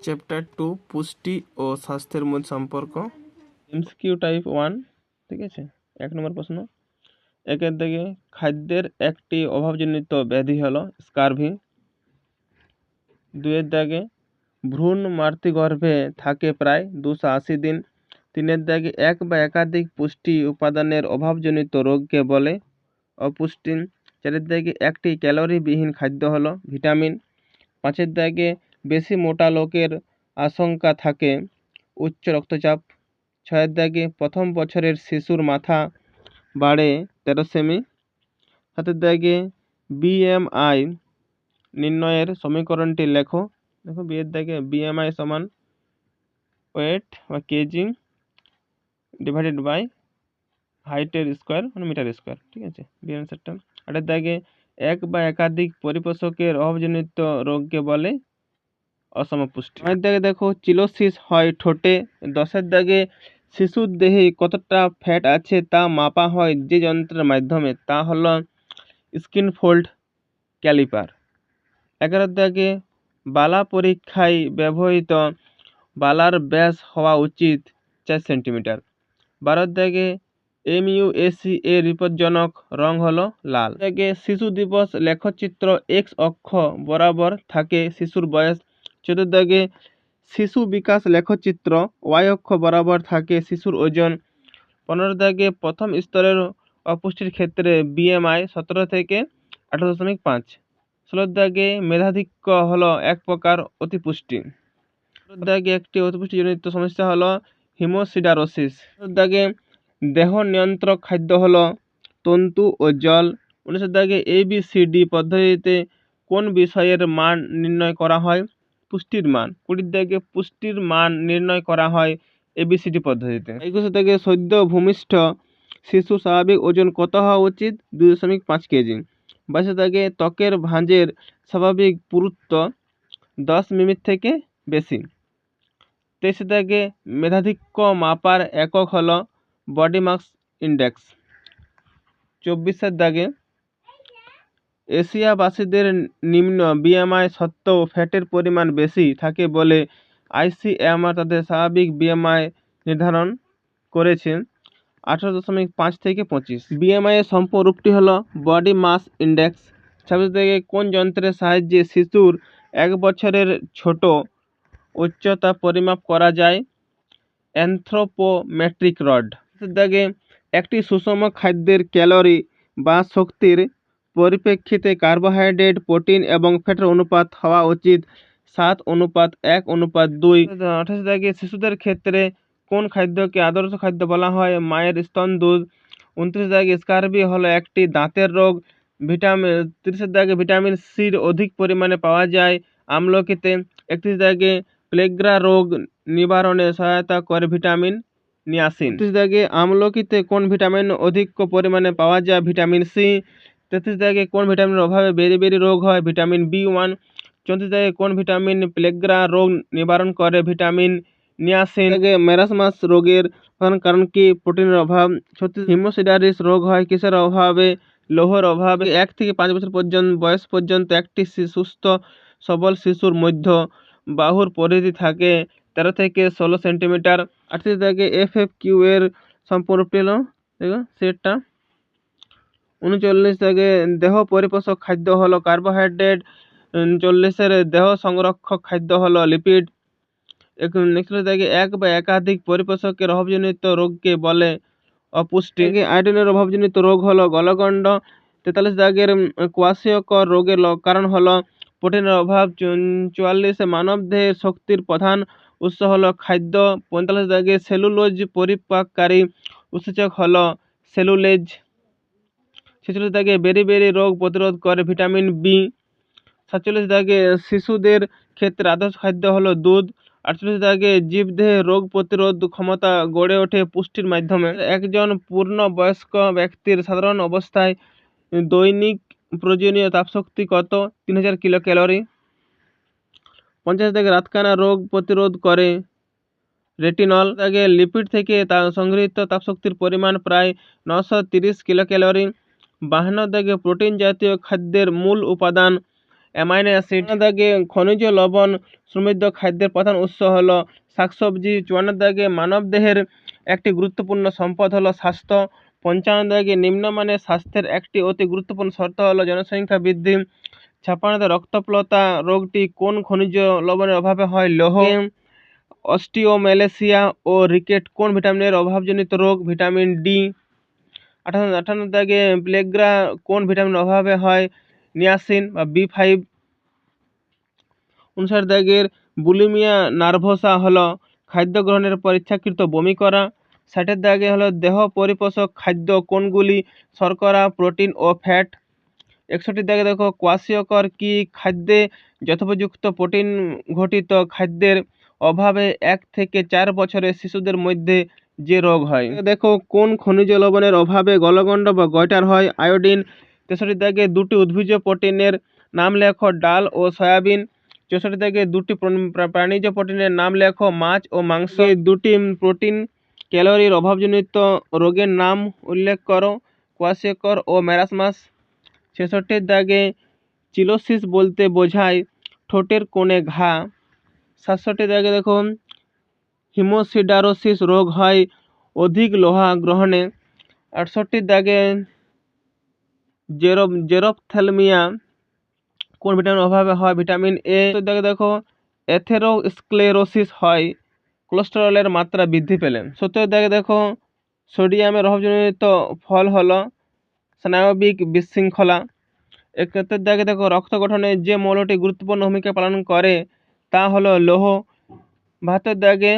Chapter 2 পুষ্টি ও স্বাস্থ্যের মধ্যে সম্পর্ক। এমসিকিউ টাইপ 1, ঠিক আছে। 1 নম্বর প্রশ্ন, একের দিকে খাদ্যের একটি অভাবজনিত ব্যাধি হলো স্কারভি। 2-এর দাগে ভ্রূণ মাতৃগর্ভে থাকে প্রায় 280 দিন। 3-এর দাগে এক বা একাধিক পুষ্টি উপাদানের অভাবজনিত রোগকে বলে অপুষ্টি। 4-এর দাগে একটি ক্যালোরিবিহীন খাদ্য হলো ভিটামিন। 5-এর দাগে বেশি মোটা লোকের আশঙ্কা থাকে উচ্চ রক্তচাপ। 6-এর দাগে প্রথম বছরের শিশুর মাথা বাড়ে 13 সেমি। 7-এর দাগে বিএমআই নির্ণয়ের সমীকরণটি লেখো। দেখো, বিয়ের দাগে বিএমআই সমান ওয়েট বা কেজি ডিভাইডেড বাই হাইটের স্কোয়ার মানে মিটার স্কোয়ার, ঠিক আছে। বি অ্যান্সারটা। 8-এর দাগে এক বা একাধিক পরিপোষকের অভাবজনিত রোগকে বলে অসমপুষ্টি। 9-এর দাগে দেখো চিলোসিস হয় ঠোঁটে। 10-এর দাগে শিশুর দেহে কতটা ফ্যাট আছে তা মাপা হয় যে যন্ত্রের মাধ্যমে, তা হলো স্কিন ফোল্ড ক্যালিপার। 11-এর দাগে বালা পরীক্ষায় ব্যবহৃত বালার ব্যাস হওয়া উচিত 4 সেন্টিমিটার। 12-এর দাগে MUAC এর বিপজ্জনক রং হলো লাল। দাগে শিশু দিবস লেখচিত্র এক্স অক্ষ বরাবর থাকে শিশুর বয়স। 14-এর দাগে শিশু বিকাশ লেখচিত্র ওয়াই অক্ষ বরাবর থাকে শিশুর ওজন। 15-এর দাগে প্রথম স্তরের অপুষ্টির ক্ষেত্রে বিএমআই 17 থেকে 18.5। 16-এর দাগে মেধাধিক্য হলো এক প্রকার অতিপুষ্টি। 17-এর দাগে একটি অতিপুষ্টিজনিত সমস্যা হলো হিমোসিডারোসিস। 18-এর দাগে দেহ নিয়ন্ত্রক খাদ্য হলো তন্তু ও জল। 19-এর দাগে ABCD পদ্ধতিতে কোন বিষয়ের মান নির্ণয় করা হয়? পুষ্টির মান। 20-এর দাগে পুষ্টির মান নির্ণয় করা হয় ABCD পদ্ধতিতে। 21-এর দাগে সদ্য ভূমিষ্ঠ শিশু স্বাভাবিক ওজন কত হওয়া উচিত? 2.5 কেজি। 22-এর দাগে ত্বকের ভাঁজের স্বাভাবিক পুরুত্ব 10 মিমি থেকে বেশি। 23-এর দাগে মেধাধিক্য মাপার একক হলো বডি মাস ইন্ডেক্স। 24-এর দাগে এশিয়াবাসীদের নিম্ন বিএমআই সত্ত্বেও ফ্যাটের পরিমাণ বেশি থাকে বলে ICMR তাদের স্বাভাবিক বিএমআই নির্ধারণ করেছে 18.5 থেকে 25। বিএমআই এর সম্পূর্ণরূপটি হলো বডি মাস ইন্ডেক্স। 26 থেকে কোন যন্ত্রের সাহায্যে শিশুর 1 বছরের ছোট উচ্চতা পরিমাপ করা যায়? Anthropometric rod. দাগে একটি সুষম খাদ্যের ক্যালোরি বা শক্তির পরিপ্রেক্ষিতে কার্বোহাইড্রেট, প্রোটিন এবং ফ্যাটের অনুপাত হওয়া উচিত 7:1:2। 28 দাগে শিশুদের ক্ষেত্রে কোন খাদ্যকে আদর্শ খাদ্য বলা হয়? মায়ের স্তন দুধ। 29 দাগে স্কারবি হলো একটি দাঁতের রোগ। 30 দাগে ভিটামিন সির অধিক পরিমাণে পাওয়া যায় আমলকিতে। 31 দাগে প্লেগ্রা রোগ নিবারণে সহায়তা করে ভিটামিন নিয়াসিন। 32 দাগে আমলকিতে কোন ভিটামিন অধিক পরিমাণে পাওয়া যায়? Vitamin C. 33 দাগে কোন ভিটামিনের অভাবে বেরি রোগ হয়? Vitamin B1। 34 দাগে কোন ভিটামিন প্লেগ্রা রোগ নিবারণ করে? Vitamin niacin. মেরাসমাস রোগের প্রধান কারণ কি? প্রোটিনের অভাব। 36 হিমোসিডারিস রোগ হয় কিসের অভাবে? লৌহের অভাবে। 1 থেকে 5 বছর বয়স পর্যন্ত একটি সুস্থ সবল শিশুর মধ্য বাহুর পরিধি থাকে 13 থেকে 16 সেন্টিমিটার। 38 দাগে FFQ এর সম্পূর্ণরূপটি হলো সেটটা। 39 দাগে দেহ পরিপোষক খাদ্য হলো কার্বোহাইড্রেট। 40-এর দেহ সংরক্ষক খাদ্য হলো লিপিড। 41 দাগে এক বা একাধিক পরিপোষকের অভাবজনিত রোগকে বলে অপুষ্টি। আয়োডিনের অভাবজনিত রোগ হলো গলগণ্ড। 43 দাগের কোয়াশিয়কর রোগের কারণ হলো প্রোটিনের অভাব। 44 মানব দেহের শক্তির প্রধান উৎস হলো খাদ্য। 45 দাগে সেলুলোজ পরিপাককারী উৎসেচক হলো সেলুলেজ। 46 দাগে বেরি রোগ প্রতিরোধ করে ভিটামিন বি। 47 দাগে শিশুদের ক্ষেত্রে আদর্শ খাদ্য হলো দুধ। 48 দাগে জীবদেহে রোগ প্রতিরোধ ক্ষমতা গড়ে ওঠে পুষ্টির মাধ্যমে। একজন পূর্ণবয়স্ক ব্যক্তির সাধারণ অবস্থায় দৈনিক প্রয়োজনীয় তাপশক্তি কত? 3000 কিলো ক্যালোরি। 50 দাগে রাতকানা রোগ প্রতিরোধ করে রেটিনল। দাগে লিপিড থেকে সংগৃহীত তাপশক্তির পরিমাণ প্রায় 930 কিলো ক্যালোরি। 52 দাগে প্রোটিন জাতীয় খাদ্যের মূল উপাদান অ্যামাইনো অ্যাসিড। দাগে খনিজ লবণ সমৃদ্ধ খাদ্যের প্রধান উৎস হলো শাকসবজি। 54 দাগে মানব দেহের একটি গুরুত্বপূর্ণ সম্পদ হলো স্বাস্থ্য। 55 দাগে নিম্নমানের স্বাস্থ্যের একটি অতি গুরুত্বপূর্ণ শর্ত হলো জনসংখ্যা বৃদ্ধি। 56 রক্তপ্লতা রোগটি কোন খনিজ লবণের অভাবে হয়? লৌহ। অস্টিওমেলাইসিয়া ও রিকেট কোন ভিটামিনের অভাবজনিত রোগ? Vitamin D. 58 দাগে প্লেগ্রা কোন ভিটামিনের অভাবে হয়? নিয়াসিন বা B5। 59 দাগের বুলিমিয়া নার্ভোসা হলো খাদ্য গ্রহণের পর ইচ্ছাকৃত বমি করা। 60 দাগে হলো দেহ পরিপোষক খাদ্য কোনগুলি? শর্করা, প্রোটিন ও ফ্যাট। 61 দাগে দেখো কোয়াশিয়কর কি খাদ্যে যথোপযুক্ত প্রোটিন ঘটিত খাদ্যের অভাবে 1 থেকে 4 বছরের শিশুদের মধ্যে যে রোগ হয়। দেখো কোন খনিজ লবণের অভাবে গলগণ্ড বা গয়টার হয়? আয়োডিন। 63 দাগে দুটি উদ্ভিজ্জ প্রোটিনের নাম লেখো, ডাল ও সয়াবিন। 64 দাগে দুটি প্রাণীজ প্রোটিনের নাম লেখো, মাছ ও মাংস। দুটি প্রোটিন ক্যালোরির অভাবজনিত রোগের নাম উল্লেখ করো, কোয়াশিয়কর ও ম্যারাসমাস। 66 দাগে চিলোসিস বলতে বোঝায় ঠোঁটের কোণে ঘা। 67 দাগে দেখো হিমোসিডারোসিস রোগ হয় অধিক লোহা গ্রহণে। 68 দাগে জেরপ্থ্যালমিয়া কোন ভিটামিনের অভাবে হয়? Vitamin A. দাগে দেখো এথেরোস্ক্লেরোসিস হয় কোলেস্টেরলের মাত্রা বৃদ্ধি পেলে। 70 দাগে দেখো সোডিয়ামের অভাবজনিত ফল হলো স্নায়বিক বিশৃঙ্খলা। 71 দাগে দেখো রক্ত গঠনে যে মৌলটি গুরুত্বপূর্ণ ভূমিকা পালন করে তা হলো লৌহ। 72 দাগে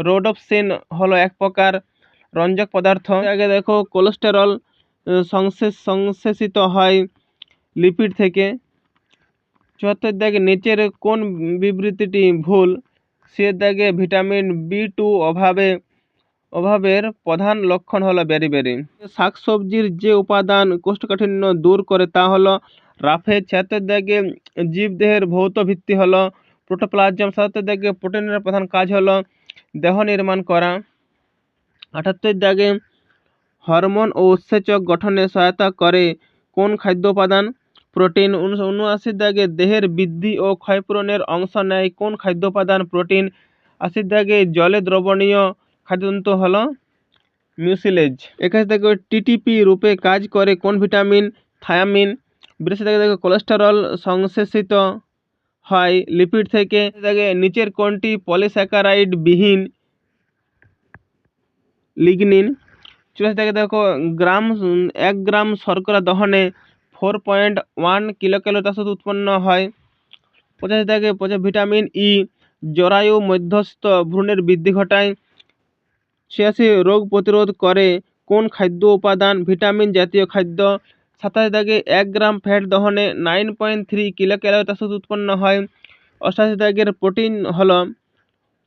রোডোপসিন হলো এক প্রকার রঞ্জক পদার্থ। দাগে দেখো কোলেস্টেরল সংশ্লেষিত হয় লিপিড থেকে। 74 দাগে নিচের কোন বিবৃতিটি ভুল? সে দাগে ভিটামিন B2 অভাবের প্রধান লক্ষণ হলো বেরি। শাকসবজির যে উপাদান কোষ্ঠকাঠিন্য দূর করে তা হলো রাফেজ। 76 দাগে জীবদেহের ভৌত ভিত্তি হলো প্রোটোপ্লাজম। 77 দাগে প্রোটিনের প্রধান কাজ হলো দেহ নির্মাণ করা। 78 দাগে হরমোন ও উৎসেচক গঠনে সহায়তা করে কোন খাদ্য উপাদান? প্রোটিন। 79 দাগে দেহের বৃদ্ধি ও ক্ষয়পূরণের অংশ নেয় কোন খাদ্য উপাদান? প্রোটিন। 80 দাগে জলে দ্রবণীয় খাদ্যতন্তু হলো মিউসিলেজ। 81 দাগে টিটিপি রূপে কাজ করে কোন ভিটামিন? থায়ামিন। 82 দাগে দেখো কোলেস্টেরল সংশ্লেষিত হয় লিপিড থেকে। দাগে নিচের কোনটি পলিস্যাকারাইড বিহীন? লিগনিন। 84 দাগে দেখো 1 গ্রাম শর্করা দহনে 4.1 কিলোক্যালোরি তাপ শক্তি উৎপন্ন হয়। 85 দাগে ভিটামিন ই জরায়ু মধ্যস্থ ভ্রূণের বৃদ্ধি ঘটায়। 86 রোগ প্রতিরোধ করে কোন খাদ্য উপাদান? ভিটামিন জাতীয় খাদ্য। 27 দাগে 1 গ্রাম ফ্যাট দহনে 9.3 কিলোক্যালোরি তাপ শক্তি উৎপন্ন হয়। 88 দাগের প্রোটিন হলো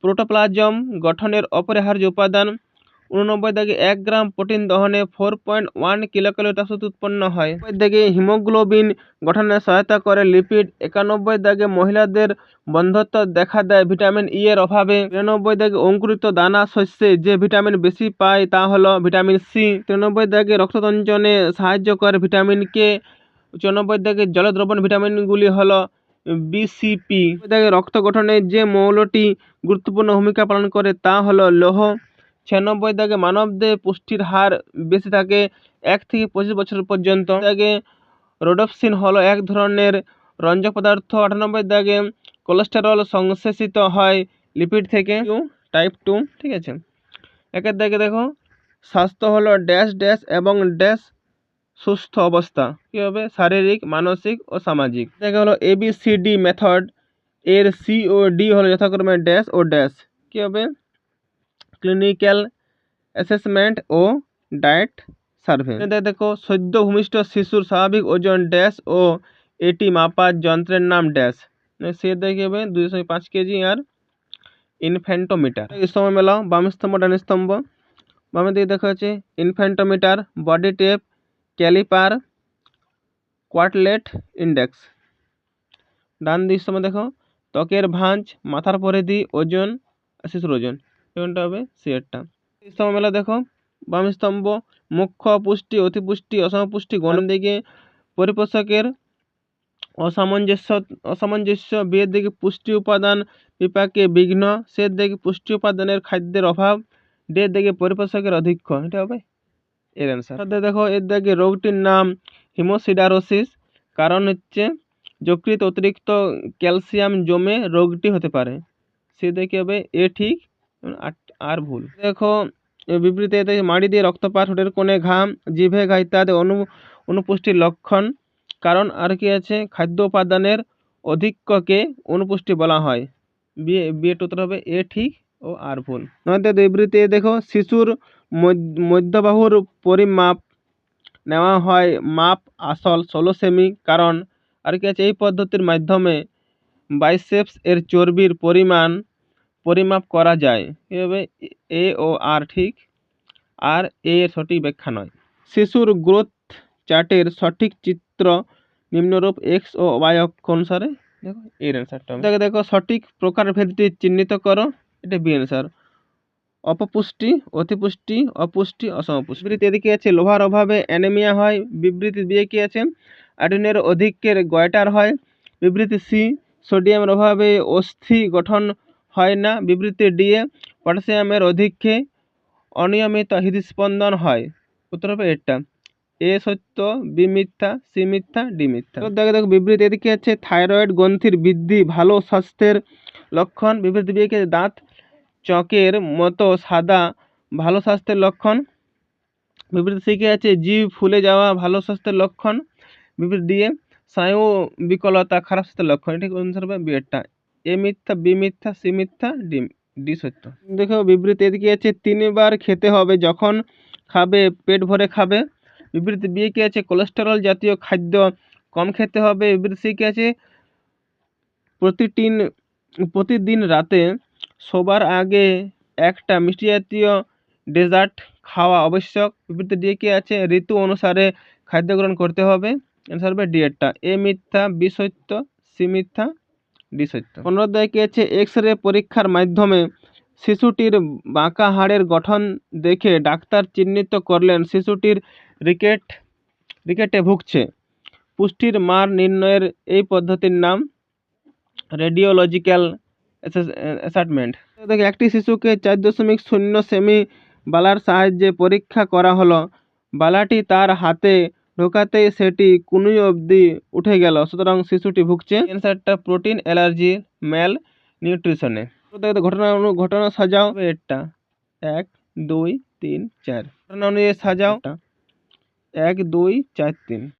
প্রোটোপ্লাজম গঠনের অপরিহার্য উপাদান। 89 দাগে 1 গ্রাম প্রোটিন দহনে 4.1 কিলোক্যালোরি তাপ শক্তি উৎপন্ন হয়। 90 দাগে হিমোগ্লোবিন গঠনে সহায়তা করে লিপিড। 91 দাগে মহিলাদের বন্ধ্যত্ব দেখা দেয় ভিটামিন ই এর অভাবে। 92 দাগে অঙ্কুরিত দানা শস্যে যে ভিটামিন বেশি পায় তা হলো ভিটামিন সি। 93 দাগে রক্ততঞ্চনে সাহায্য করে ভিটামিন কে। 94 দাগে জলে দ্রবণ ভিটামিনগুলি হলো বিসিপি। দাগে রক্ত গঠনে যে মৌলটি গুরুত্বপূর্ণ ভূমিকা পালন করে তা হলো লৌহ। 96 দাগে মানবদেহে পুষ্টির হার বেশি থাকে 1 থেকে 25 বছর পর্যন্ত। দাগে রোডোপসিন হলো এক ধরনের রঞ্জক পদার্থ। 98 দাগে কোলেস্টেরল সংশ্লেষিত হয় লিপিড থেকে টাইপ 2। ঠিক আছে। 1 দাগে দেখো স্বাস্থ্য হলো ড্যাশ ড্যাশ এবং ড্যাশ সুস্থ অবস্থা। কী হবে? শারীরিক, মানসিক ও সামাজিক। দেখা হলো ABCD মেথড এর C ও D হলো যথাক্রমে ড্যাশ ও ড্যাশ। কী হবে? ক্লিনিক্যাল অ্যাসেসমেন্ট ও ডায়েট সার্ভে। দেখো সদ্য ভূমিষ্ঠ শিশুর স্বাভাবিক ওজন ড্যাশ ও এটি মাপার যন্ত্রের নাম ড্যাশ। সে দেখবে 2.5 কেজি আর ইনফ্যান্টোমিটার। স্তম্ভ মেলাও, বাম স্তম্ভ ডান স্তম্ভ। বামের দিকে দেখা যাচ্ছে ইনফ্যান্টোমিটার, বডি টেপ, ক্যালিপার, কোয়ার্টলেট ইন্ডেক্স। ডান দিক স্তম্ভ দেখো ত্বকের ভাঁজ, মাথার পরিধি, ওজন, শিশুর ওজন। কোনটা হবে? সিএরটা। স্তম্ভ মেলা দেখো বাম স্তম্ভ মুখ্য পুষ্টি, অতিপুষ্টি, অসমপুষ্টি, গণ দিকে পরিপোষকের অসামঞ্জস্য অসামঞ্জস্য, বিয়ের দিকে পুষ্টি উপাদান বিপাকে বিঘ্ন, সের দিকে পুষ্টি উপাদানের খাদ্যের অভাব, ডের দিকে পরিপোষকের অধিক্য। এটা হবে এর অ্যান্সার। দেখো এর দিকে রোগটির নাম হিমোসিডারোসিস, কারণ হচ্ছে যকৃত অতিরিক্ত ক্যালসিয়াম জমে রোগটি হতে পারে। সে দেখে হবে এ ঠিক আর ভুল। দেখো বিবৃতি এতে মাড়ি দিয়ে রক্তপাত, ঠোঁটের কোণে ঘাম, জিভে ঘা ইত্যাদি অনুপুষ্টির লক্ষণ। কারণ আর কি আছে, খাদ্য উপাদানের অধিক্যকে অনুপুষ্টি বলা হয়। বিয়ে উত্তর হবে এ ঠিক ও আর ভুল। নয়তো বিবৃতি দেখো শিশুর মধ্যবাহুর পরিমাপ নেওয়া হয় মাপ আসল 16 সেমি। কারণ আর কি আছে, এই পদ্ধতির মাধ্যমে বাইসেপস এর চর্বির পরিমাপ করা যায়। এভাবে এ ও আর ঠিক, আর এ এর সঠিক ব্যাখ্যা নয়। শিশুর গ্রোথ চার্টের সঠিক চিত্র নিম্নরূপ এক্স ও ওয়াই অক্ষ অনুসারে। দেখো এর অ্যান্সারটা দেখো সঠিক প্রকারভেদটি চিহ্নিত করো। এটা বি অ্যান্সার। অপপুষ্টি, অতিপুষ্টি, অপুষ্টি, অসমপুষ্টি। বিবৃতি এদিকে আছে লোহার অভাবে অ্যানিমিয়া হয়। বিবৃতি দিয়ে কি আছে, আয়রনের অধিক্যের গয়টার হয়। বিবৃতি সি সোডিয়ামের অভাবে অস্থি গঠন হয় না। বিবৃতি ডি পটাশিয়ামের অধিক্যে অনিয়মিত হৃদস্পন্দন হয়। উত্তর হবে এটা। এ সত্য, বি মিথ্যা, সি মিথ্যা, ডি মিথ্যা। দেখো বিবৃতি এদিকে আছে থাইরয়েড গ্রন্থির বৃদ্ধি ভালো স্বাস্থ্যের লক্ষণ। বিবৃতি দিয়ে দাঁত চকের মতো সাদা ভালো স্বাস্থ্যের লক্ষণ। বিবৃতি শিখে আছে জিভ ফুলে যাওয়া ভালো স্বাস্থ্যের লক্ষণ। বিবৃতি দিয়ে স্নায়ু বিকলতা খারাপ স্বাস্থ্যের লক্ষণ। এটি অনুসার হবে বিয়েরটা। এ মিথ্যা, বি মিথ্যা, সি মিথ্যা, ডি সত্য। দেখো বিবৃতি এদিকে আছে 3 বার খেতে হবে, যখন খাবে পেট ভরে খাবে। বিবৃতি বি কি আছে কোলেস্টেরল জাতীয় খাদ্য কম খেতে হবে। বিবৃতি সি কি আছে প্রতিদিন রাতে শোবার আগে একটা মিষ্টি জাতীয় ডেজার্ট খাওয়া আবশ্যক। বিবৃতি ডি কি আছে ঋতু অনুসারে খাদ্য গ্রহণ করতে হবে। অ্যান্সার হবে ডি এরটা। এ মিথ্যা, বি সত্য, সি মিথ্যা, ডি সত্য। 15 কি আছে এক্স রে পরীক্ষার মাধ্যমে শিশুটির বাঁকা হাড়ের গঠন দেখে ডাক্তার চিহ্নিত করলেন শিশুটির রিকেটে ভুগছে। পুষ্টির মান নির্ণয়ের এই পদ্ধতির নাম রেডিওলজিক্যাল অ্যাসেসমেন্ট। দেখো একটি শিশুকে 4.0 সেমি বালার সাহায্যে পরীক্ষা করা হলো। বালাটি তার হাতে ঢোকাতেই সেটি কুনুই অবধি উঠে গেল, সুতরাং শিশুটি ভুগছে। অ্যান্সারটা প্রোটিন অ্যালার্জি ম্যাল নিউট্রিশনে। ঘটনা সাজাও এটা 1 2 3 4। ঘটনা অনুযায়ী সাজাও 1 2 4 3।